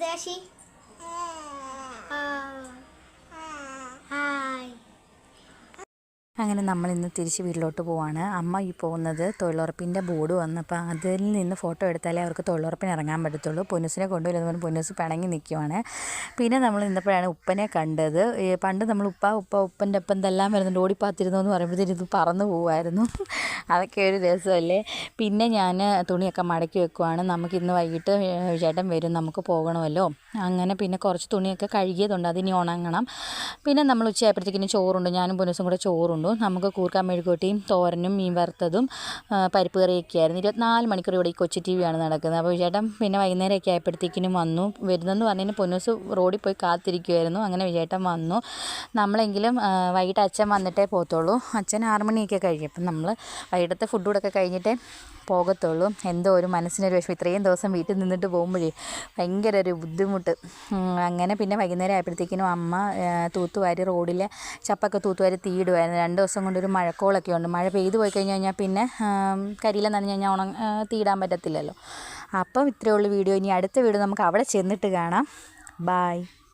ദേശി hi. അങ്ങനെ നമ്മൾ ഇന്ന് തിരിച്ച് വീട്ടിലോട്ട് പോവാണ്. അമ്മ ഈ പോകുന്നത് തൊഴിലുറപ്പിൻ്റെ ബോർഡ് വന്നപ്പോൾ അതിൽ നിന്ന് ഫോട്ടോ എടുത്താലേ അവർക്ക് തൊഴിലുറപ്പിന് ഇറങ്ങാൻ പറ്റത്തുള്ളൂ. പൊന്നൂസിനെ കൊണ്ടുവരുന്ന പോലെ പൊന്നൂസ് പിണങ്ങി നിൽക്കുവാണ്. പിന്നെ നമ്മൾ ഇന്നപ്പോഴാണ് ഉപ്പനെ കണ്ടത്. പണ്ട് നമ്മൾ ഉപ്പൻ്റെ ഒപ്പം എന്തെല്ലാം വരുന്നുണ്ട് ഓടിപ്പാത്തിരുന്നു എന്ന് പറയുമ്പോഴത്തേക്കും ഇത് പറന്നു പോവുമായിരുന്നു. അതൊക്കെ ഒരു രസമല്ലേ. പിന്നെ ഞാൻ തുണിയൊക്കെ മടക്കി വെക്കുവാണ്. നമുക്കിന്ന് വൈകിട്ട് ചേട്ടൻ വരും, നമുക്ക് പോകണമല്ലോ. അങ്ങനെ പിന്നെ കുറച്ച് തുണിയൊക്കെ കഴുകിയതുണ്ട്, അതിനി ഉണങ്ങണം. പിന്നെ നമ്മൾ ഉച്ചയായപ്പോഴത്തേക്കിന് ചോറുണ്ട്, ഞാനും പൊന്നൂസും കൂടെ ചോറുണ്ട്. നമുക്ക് കൂർക്ക മെഴുകുവരട്ടിയും തോരനും മീൻ വറുത്തതും പരിപ്പ് കറിയൊക്കെ ആയിരുന്നു. 24 മണിക്കൂർ ഇവിടെ ഈ കൊച്ചു TV ആണ് നടക്കുന്നത്. അപ്പോൾ വിജയേട്ടൻ പിന്നെ വൈകുന്നേരമൊക്കെ ആയപ്പോഴത്തേക്കിനും വന്നു. വരുന്നെന്ന് പറഞ്ഞതിന് പൊന്നൂസ് റോഡിൽ പോയി കാത്തിരിക്കുമായിരുന്നു. അങ്ങനെ വിജയേട്ടൻ വന്നു. നമ്മളെങ്കിലും വൈകിട്ട് അച്ഛൻ വന്നിട്ടേ പോകത്തുള്ളൂ. അച്ഛൻ 6 മണിയൊക്കെ കഴിയും. അപ്പം നമ്മൾ വൈകിട്ടത്തെ ഫുഡ് കൂടെയൊക്കെ കഴിഞ്ഞിട്ടേ പോകത്തുള്ളൂ. എന്തോ ഒരു മനസ്സിനൊരു വിഷമം, ഇത്രയും ദിവസം വീട്ടിൽ നിന്നിട്ട് പോകുമ്പോഴേ ഭയങ്കര ഒരു ബുദ്ധിമുട്ട്. അങ്ങനെ പിന്നെ വൈകുന്നേരം ആയപ്പോഴത്തേക്കിനും അമ്മ തൂത്തുവാരി റോഡിലെ ചപ്പൊക്കെ തൂത്തുവാരി തീയിടുമായിരുന്നു. 2 ദിവസം കൊണ്ടൊരു മഴക്കോളൊക്കെ ഉണ്ട്. മഴ പെയ്തു പോയി കഴിഞ്ഞാൽ പിന്നെ കരിയില നനഞ്ഞ് കഴിഞ്ഞാൽ തീയിടാൻ പറ്റത്തില്ലല്ലോ. അപ്പം ഇത്രയേ ഉള്ളൂ വീഡിയോ. ഇനി അടുത്ത വീഡിയോ നമുക്ക് അവിടെ ചെന്നിട്ട് കാണാം. ബായ്.